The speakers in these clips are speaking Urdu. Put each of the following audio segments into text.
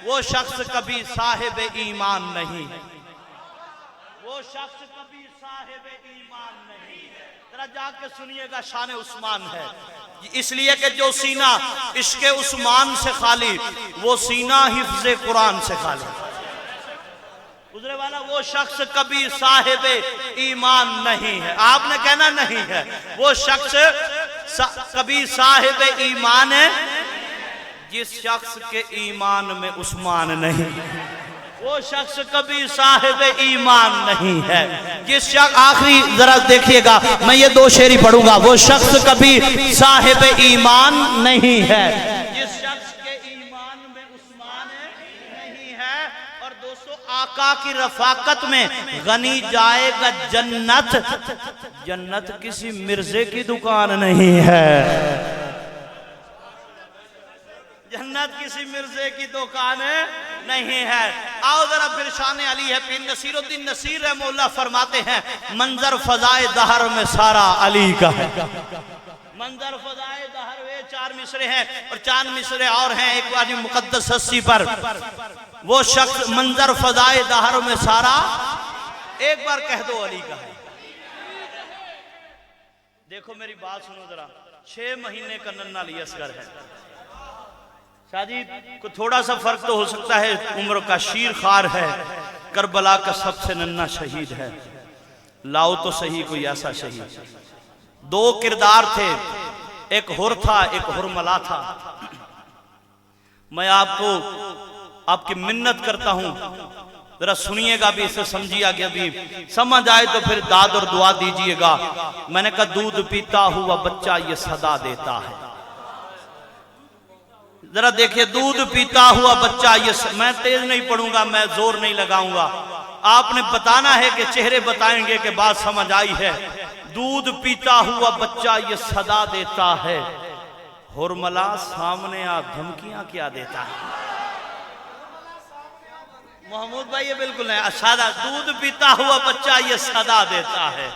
وہ شخص کبھی صاحب ایمان نہیں ہے، وہ شخص کبھی صاحب ایمان نہیں ہے۔ ذرا جا کے سنیے گا، شان عثمان ہے، اس لیے کہ جو سینہ عشق عثمان سے خالی، وہ سینہ حفظ قرآن سے خالی۔ گزرے والا وہ شخص کبھی صاحب ایمان نہیں ہے، آپ نے کہنا نہیں ہے، وہ شخص کبھی صاحب ایمان ہے جس شخص کے ایمان میں عثمان نہیں، وہ شخص کبھی صاحب ایمان نہیں ہے جس شخص، آخری ذرا دیکھیے گا، میں یہ دو شعری پڑھوں گا، وہ شخص کبھی صاحب ایمان نہیں ہے جس شخص کے ایمان میں عثمان نہیں ہے۔ اور دوستو آقا کی رفاقت میں غنی جائے گا جنت، جنت کسی مرزے کی دکان نہیں ہے، جنت کسی مرزے کی دکان نہیں ہے۔ آؤ ذرا پھر شان علی ہے، پیر نصیر الدین نصیر رحمہ اللہ فرماتے ہیں منظر فضائے دہر میں سارا علی کا ہے، منظر فضائے دہر میں 4 مصرے ہیں اور 4 مصرے اور ہیں ایک بار مقدس ہستی پر، وہ شخص منظر فضائے دہر میں سارا، ایک بار کہہ دو علی کا ہے۔ دیکھو میری بات سنو ذرا، 6 مہینے کا ننھا علی اصغر ہے، شاہ جی کو تھوڑا سا فرق تو ہو سکتا ہے، عمر کا شیر خار ہے، کربلا کا سب سے ننھا شہید ہے، لاؤ تو صحیح کوئی ایسا شہید۔ 2 کردار تھے، ایک حر تھا ایک حرملا تھا۔ میں آپ کو آپ کی منت کرتا ہوں، ذرا سنیے گا بھی، اسے سمجھیا گیا بھی، سمجھ آئے تو پھر داد اور دعا دیجئے گا۔ میں نے کہا دودھ پیتا ہوا بچہ یہ صدا دیتا ہے، ذرا دیکھیں دودھ پیتا ہوا بچہ یہ، میں تیز نہیں پڑھوں گا، میں زور نہیں لگاؤں گا، آپ نے بتانا ہے کہ چہرے بتائیں گے کہ بات سمجھ آئی ہے۔ دودھ پیتا ہوا بچہ یہ صدا دیتا ہے، حرملا سامنے آ دھمکیاں کیا دیتا ہے۔ محمود بھائی یہ بالکل ہے، صدا، دودھ پیتا ہوا بچہ یہ صدا دیتا ہے،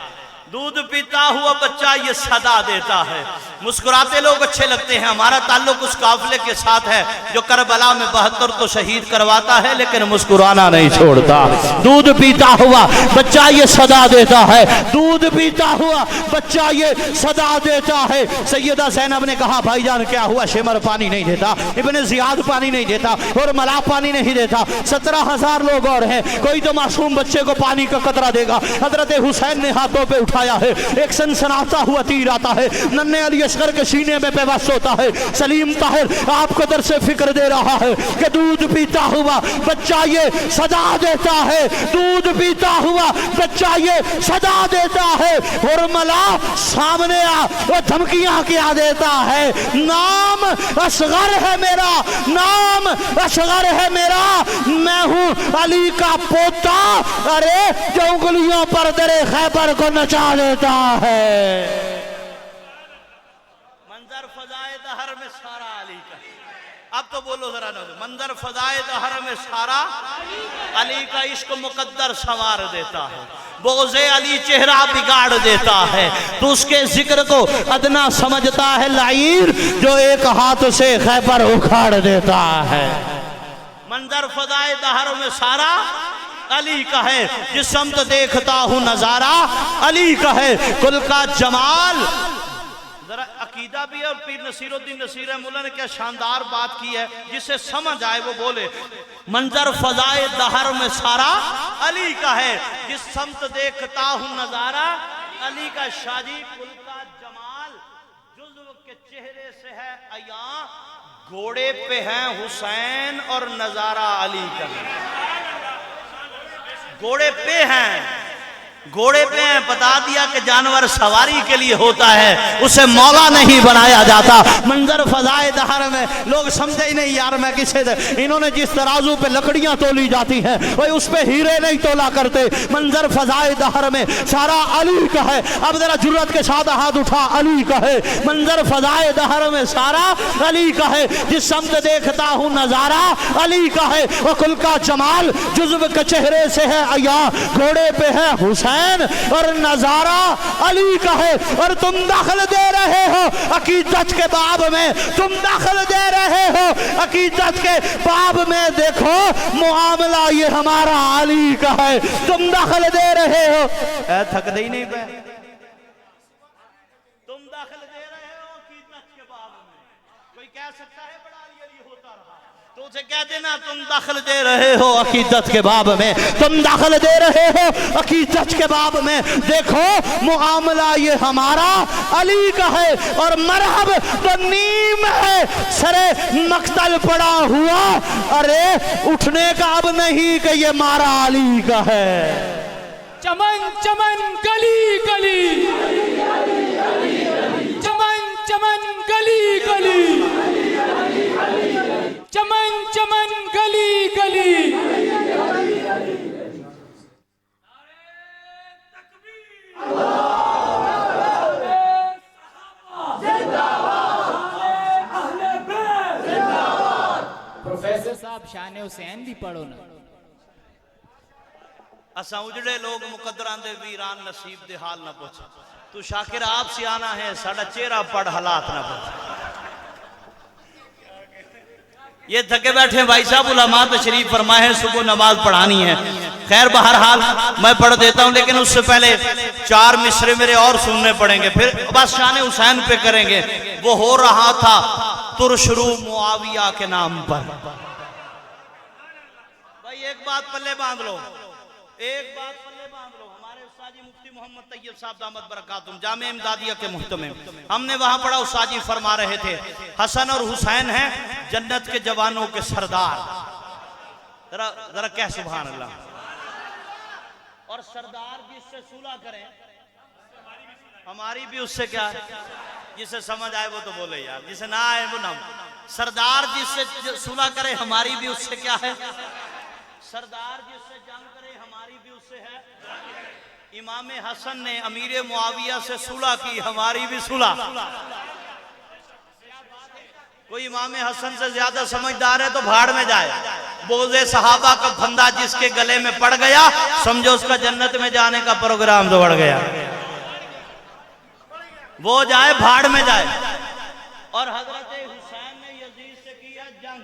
دودھ پیتا ہوا بچہ یہ صدا دیتا ہے۔ مسکراتے لوگ اچھے لگتے ہیں، ہمارا تعلق اس قافلے کے ساتھ ہے جو کربلا میں 72 تو شہید کرواتا ہے لیکن مسکرانا نہیں چھوڑتا۔ دودھ پیتا ہوا بچہ یہ صدا دیتا ہے، دودھ پیتا ہوا بچہ یہ صدا دیتا ہے۔ سیدہ زینب نے کہا بھائی جان کیا ہوا؟ شمر پانی نہیں دیتا، ابن زیاد پانی نہیں دیتا اور ملا پانی نہیں دیتا، 17,000 لوگ اور ہیں، کوئی تو معصوم بچے کو پانی کا قطرہ دے گا۔ حضرت حسین نے ہاتھوں پہ اٹھایا ہے، ایک سنسناتا ہوا تیر آتا ہے، ننھے علی اصغر کے سینے میں پیوست ہوتا ہے۔ سلیم طاہر آپ کو درس فکر دے رہا ہے کہ دودھ پیتا ہوا بچہ یہ صدا دیتا ہے، دودھ پیتا ہوا بچہ یہ صدا دیتا ہے۔ حرملا سامنے آ وہ دھمکیاں کیا دیتا ہے، نام اصغر ہے میرا، نام اصغر ہے میرا، میں ہوں علی کا پوتا، ارے جو انگلیوں پر در خیبر کو نچا دیتا ہے۔ منظر فضائے دہر میں سارا علی کا، اب تو بولو ذرا نا، منظر فضائے دہر میں سارا علی کا عشق مقدر سنوار دیتا ہے، بغض علی چہرہ بگاڑ دیتا ہے، تو اس کے ذکر کو ادنا سمجھتا ہے لعیر جو ایک ہاتھ سے خیبر اکھاڑ دیتا ہے۔ منظر فضائے دہر میں سارا علی کا ہے، جس سمت دیکھتا ہوں نظارہ علی کا ہے، کل کا جمال۔ ذرا عقیدہ بھی ہے، اور پیر نصیر الدین نصیر رحمہ اللہ نے کیا شاندار بات کی ہے، جسے سمجھ آئے وہ بولے۔ منظر فضائے دہر میں سارا علی کا ہے، جس سمت دیکھتا ہوں نظارہ علی کا۔ شاہ جی کل کا جمال جزو کے چہرے سے ہے عیاں، گھوڑے پہ ہیں حسین اور نظارہ علی کا، گھوڑے پہ ہیں، گھوڑے پہ ہیں، بتا دیا کہ جانور سواری کے لیے ہوتا ہے، اسے مولا نہیں بنایا جاتا۔ منظر فضائے دہر میں لوگ سمجھے ہی نہیں یار میں کسے دے، انہوں نے جس ترازو پہ لکڑیاں تولی جاتی ہیں وہ اس پہ ہیرے نہیں تولا کرتے۔ منظر فضائے دہر میں سارا علی کا ہے، اب ذرا جرات کے ساتھ ہاتھ اٹھا علی کا ہے۔ منظر فضائے دہر میں سارا علی کا ہے، جس سمت دیکھتا ہوں نظارہ علی کا ہے، وہ کل کا جمال جزو کے چہرے سے ہے عیاں، گھوڑے پہ ہے حسین حسین اور نظارہ علی کا ہے، اور تم دخل دے رہے ہو عقیدت کے باب میں، تم دخل دے رہے ہو عقیدت کے باب میں، دیکھو معاملہ یہ ہمارا علی کا ہے، تم دخل دے رہے ہو۔ اے تھک دے ہی نہیں پہ، تم دخل دے رہے ہو عقیدت کے باب میں، کوئی کہہ سکتا ہے بڑا علی ہوتا رہا، تو اسے کہہ دینا تم دخل دے رہے ہو عقیدت کے باب میں، تم دخل دے رہے ہو عقیدت کے باب میں، دیکھو معاملہ یہ ہمارا علی کا ہے، اور مرحب تو نیم ہے سرے مقتل پڑا ہوا، ارے اٹھنے کا اب نہیں کہ یہ مارا علی کا ہے۔ چمن چمن گلی گلی، چمن چمن گلی گلی، چمن چمن گلی گلی۔ پروفیسر صاحب شان حسین بھی پڑھو نا۔ اساں اجڑے لوگ مقدران دے ویران نصیب دے حال نہ پوچھا، تو شاکر آپ سے آنا ہے ساڑھا چہرہ پڑھ حالات نہ پوچھا۔ یہ تھکے بیٹھے ہیں بھائی صاحب، علماء تشریف فرمائے ہیں، صبح نماز پڑھانی ہے، خیر بہرحال میں پڑھ دیتا ہوں، لیکن اس سے پہلے 4 مصرے میرے اور سننے پڑیں گے، پھر بس شان حسین پہ کریں گے۔ وہ ہو رہا تھا ترشرو معاویہ کے نام پر۔ بھائی ایک بات پلے باندھ لو، ایک بات پلے باندھ لو، ہمارے استاد جی مفتی محمد طیب صاحب دامت برکاتہم جامعہ امدادیہ کے محتمم، ہم نے وہاں پڑھا، استاد جی فرما رہے تھے حسن اور حسین ہیں جنت کے جوانوں کے سردار، ذرا کہہ سبحان اللہ، اور سردار جس سے صلح کریں ہماری بھی اس سے کیا ہے، جسے سمجھ آئے وہ تو بولے یار، جسے نہ آئے وہ نہ، سردار جس سے صلح کرے ہماری بھی اس سے کیا ہے، سردار جس سے جنگ کرے ہماری بھی اس سے ہے۔ امام حسن نے امیر معاویہ سے صلح کی، ہماری بھی صلح۔ کوئی امام حسن سے زیادہ سمجھدار ہے تو بھاڑ میں جائے، بغض صحابہ کا پھندا جس کے گلے میں پڑ گیا سمجھو اس کا جنت میں جانے کا پروگرام تو بڑھ گیا، وہ جائے بھاڑ میں جائے۔ اور حضرت حسین نے یزید سے کیا جنگ،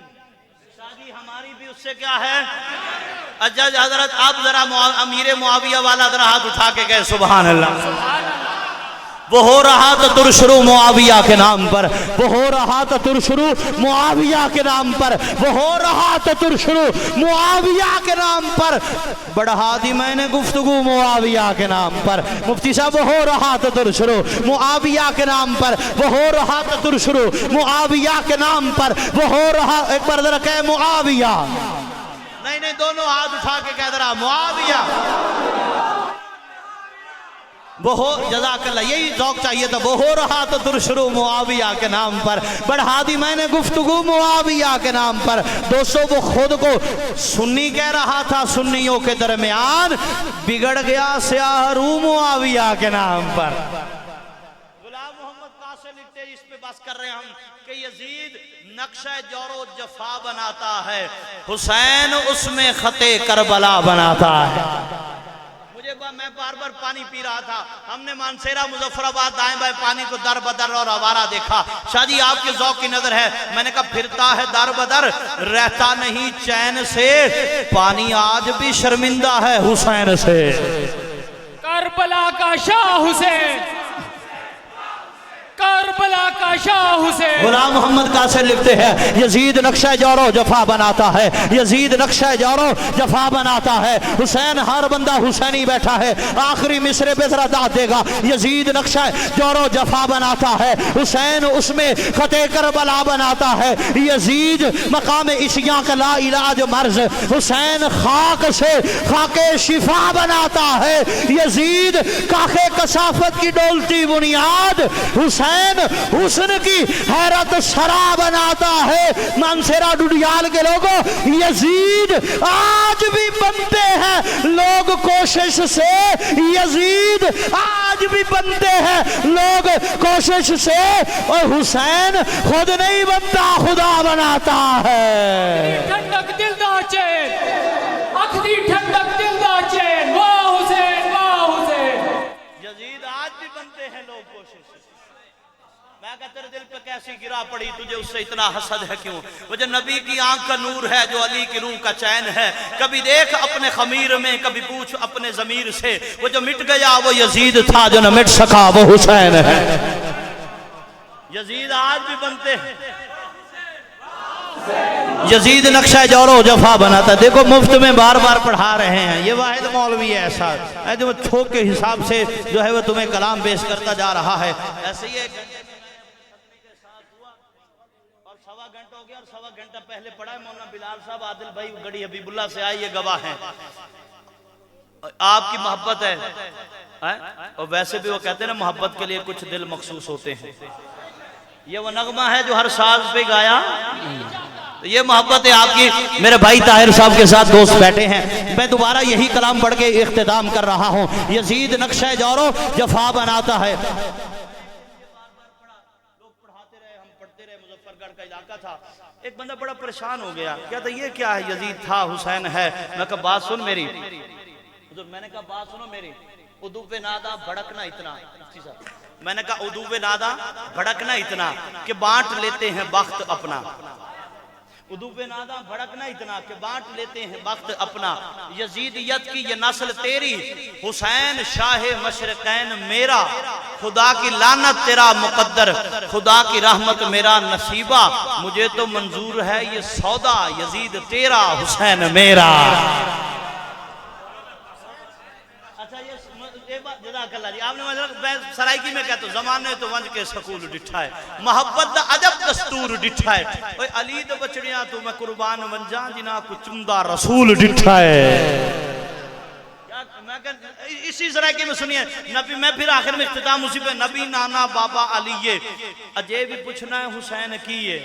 شادی ہماری بھی اس سے کیا ہے۔ اجاز حضرت آپ ذرا امیر معاویہ والا ذرا ہاتھ اٹھا کے کہے سبحان اللہ۔ وہ ہو رہا تھا ترشرو معاویہ کے نام پر، وہ ہو رہا تھا ترشرو معاویہ کے نام پر، وہ ہو رہا تھا ترشرو معاویہ کے نام پر، بڑھا دی میں نے گفتگو معاویہ کے نام پر۔ مفتی صاحب وہ ہو رہا تھا ترشرو معاویہ کے نام پر، وہ ہو رہا تھا ترشرو معاویہ کے نام پر، وہ ہو رہا، ایک بار ذرا کہے معاویہ، نہیں دونوں ہاتھ اٹھا کے کہہ رہا معاویہ، وہ ہو، جزاک اللہ، یہی ذوق چاہیے تھا، وہ ہو رہا تو ترشرو معاویہ کے نام پر، بڑھا دی میں نے گفتگو معاویہ کے نام پر۔ دوستو وہ خود کو سنی کہہ رہا تھا، سنیوں کے درمیان بگڑ گیا سیاہ رو معاویہ کے نام پر۔ غلام محمد قاسم لکھتے ہیں، اس پہ بس کر رہے ہیں ہم، کہ یزید نقشہ جور و جفا بناتا ہے، حسین اس میں خط کربلا بناتا ہے۔ میں بار بار پانی پی رہا تھا، ہم نے مانسیرہ مظفر آباد دائیں بائیں پانی کو در بدر اور آوارہ دیکھا، شاہ جی آپ کے ذوق کی نظر ہے، میں نے کہا پھرتا ہے در بدر رہتا نہیں چین سے، پانی آج بھی شرمندہ ہے حسین سے۔ کربلا کا شاہ حسین، کربلا کا شاہ حسین۔ غلام محمد قاسم لکھتے ہیں یزید نقشہ جور و جفا بناتا ہے، یزید نقشہ جور و جفا بناتا ہے، حسین ہر بندہ حسینی بیٹھا ہے، آخری مصرے پہ ذرا داد دے گا، یزید نقشہ جور و جفا بناتا ہے، حسین اس میں خط کربلا بناتا ہے، یزید مقام عشیاں کا لا علاج مرض، حسین خاک سے خاک شفا بناتا ہے، یزید کاخ کثافت کی ڈولتی بنیاد، حسین حسن کی حیرت سرا بناتا ہے۔ مانسیرہ ڈوڈیال کے لوگوں، یزید آج بھی بنتے ہیں لوگ کوشش سے، یزید آج بھی بنتے ہیں لوگ کوشش سے، اور حسین خود نہیں بنتا، خدا بناتا ہے۔ ٹھنڈک دل دا چین، اکھ دی ٹھنڈک دل دا چین، واہ حسین واہ حسین۔ میں کہا تیرے دل پہ کیسی گرا پڑی، تجھے اس سے اتنا حسد ہے کیوں؟ وہ جو نبی کی آنکھ کا نور ہے، جو علی کی روح کا چین ہے، کبھی دیکھ اپنے خمیر میں، کبھی پوچھ اپنے ضمیر سے، وہ جو مٹ گیا وہ یزید تھا، جو نہ مٹ سکا وہ حسین ہے۔ یزید آج بھی بنتے ہیں، یزید نقشہ جور و جفا بناتا ہے۔ دیکھو مفت میں بار بار پڑھا رہے ہیں، یہ واحد مولوی ہے ایسا ہے جو تھوک کے حساب سے جو ہے وہ تمہیں کلام پیش کرتا جا رہا ہے۔ ایسے ہی ایک اور سوا گھنٹہ ہو گیا، اور سوا گھنٹہ پہلے پڑھا ہے مولانا بلال صاحب، عادل بھائی گڑی حبیب اللہ سے آئے، یہ گواہ ہیں آپ کی محبت ہے۔ اور ویسے بھی وہ کہتے ہیں نا محبت کے لیے کچھ دل مخصوص ہوتے ہیں، یہ وہ نغمہ ہے جو ہر ساز پہ گایا، یہ محبت ہے آپ کی۔ میرے بھائی طاہر صاحب کے ساتھ دوست بیٹھے ہیں، میں دوبارہ یہی کلام پڑھ کے اختتام کر رہا ہوں۔ یزید نقشہ جور و جفا بناتا ہے۔ لوگ پڑھاتے رہے، ہم پڑھتے رہے، مظفر گڑھ کا علاقہ تھا، ایک بندہ بڑا پریشان ہو گیا، کہتا یہ کیا ہے؟ یزید تھا، حسین ہے۔ میں کہا بات سن میری، میں نے کہا بات سنو میری، اردو پہ نادا بھڑکنا اتنا، میں نے کہا اردو پہ نادا بھڑکنا اتنا کہ بانٹ لیتے ہیں بخت اپنا، اردو پہ نادا بھڑکنا اتنا کہ بانٹ لیتے ہیں بخت اپنا۔ یزیدیت کی یہ نسل تیری، حسین شاہ مشرقین میرا، خدا کی لعنت تیرا مقدر، خدا کی رحمت میرا نصیبہ، مجھے تو منظور ہے یہ سودا، یزید تیرا حسین میرا۔ جزاک اللہ جی، آپ نے میں سرائکی میں کہتا ہوں، زمانے تو ونج کے سکول ڈٹھا ہے، محبت دا عجب دستور ڈٹھا ہے، اوہ علی دا بچڑیاں تو میں قربان ونجاں جنا کو چمدہ رسول ڈٹھا ہے۔ اسی سرائکی میں سنیے نبی، میں پھر آخر میں اختتام اسی پہ، نبی نانا بابا علی یہ اجے بھی پوچھنا ہے حسین کیے،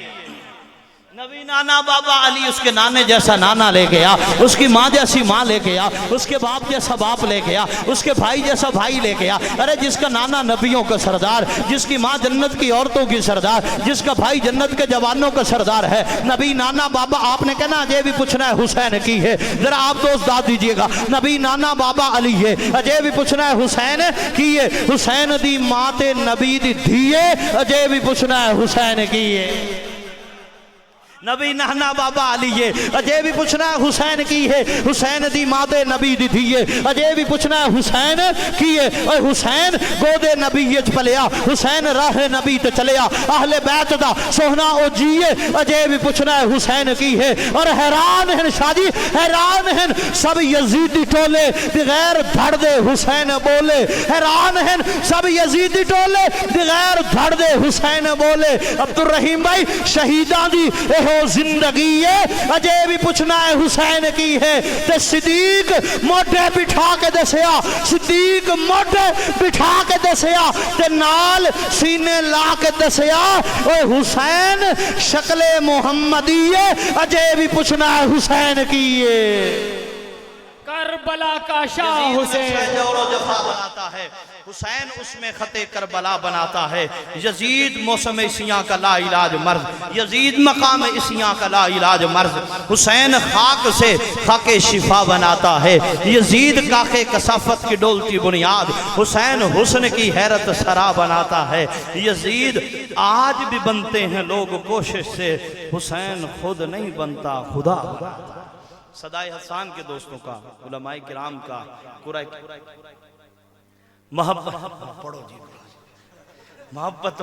نبی نانا بابا علی، اس کے نانے جیسا نانا لے گیا، اس کی ماں جیسی ماں لے گیا، اس کے باپ جیسا باپ لے گیا، اس کے بھائی جیسا بھائی لے گیا۔ ارے جس کا نانا نبیوں کا سردار، جس کی ماں جنت کی عورتوں کی سردار، جس کا بھائی جنت کے جوانوں کا سردار ہے، نبی نانا بابا، آپ نے کہنا اجے بھی پوچھنا ہے حسین کی ہے، ذرا آپ دوست داد دیجئے گا، نبی نانا بابا علی ہے، اجے بھی پوچھنا ہے حسین کی ہے، حسین دی ماں تے نبی دی دھیے، اجے بھی پوچھنا ہے حسین کی ہے۔ نبی نانا بابا علی ہے، اجے بھی پوچھنا ہے حسین کی ہے، حسین دی ماں دے نبی دی دھیے، اجے بھی پوچھنا ہے حسین کی ہے۔ اے حسین گودے نبی یج پلیا، حسین راہ نبی تے چلیا، اہل بیت دا سوہنا او جیے، اجے بھی پوچھنا ہے حسین کی ہے۔ اور حیران ہیں شادی، حیران ہیں سب یزیدی ٹولے بغیر دھڑ دے حسین بولے، حیران ہیں سب یزیدی ٹولے بغیر دھڑ دے حسین بولے۔ عبدالرحیم بھائی شہیدان دی اہو زندگی ہے، اجے بھی پوچھنا ہے حسین کی ہے۔ تے صدیق موٹے بٹھا کے دسیا، صدیق موٹے بٹھا کے دسیا، تے نال سینے لا کے دسیا، اے حسین شکل محمدی ہے، اجے بھی پوچھنا ہے حسین کی ہے۔ کربلا کا شاہ حسین، جور و جفا بناتا ہے، حسین اس میں خط کربلا بناتا ہے۔ یزید موسم عیسیاں کا لا علاج مرض، یزید مقام عیسیاں کا لا علاج مرض، حسین خاک سے خاک شفا بناتا ہے، یزید کاخ کثافت کی ڈولتی بنیاد، حسین حسن کی حیرت سرا بناتا ہے۔ یزید آج بھی بنتے ہیں لوگ کوشش سے، حسین خود نہیں بنتا، خدا صدائے حسان کے دوستوں کا، علماء کرام کا، قرآن محبت پڑھو جی، محبت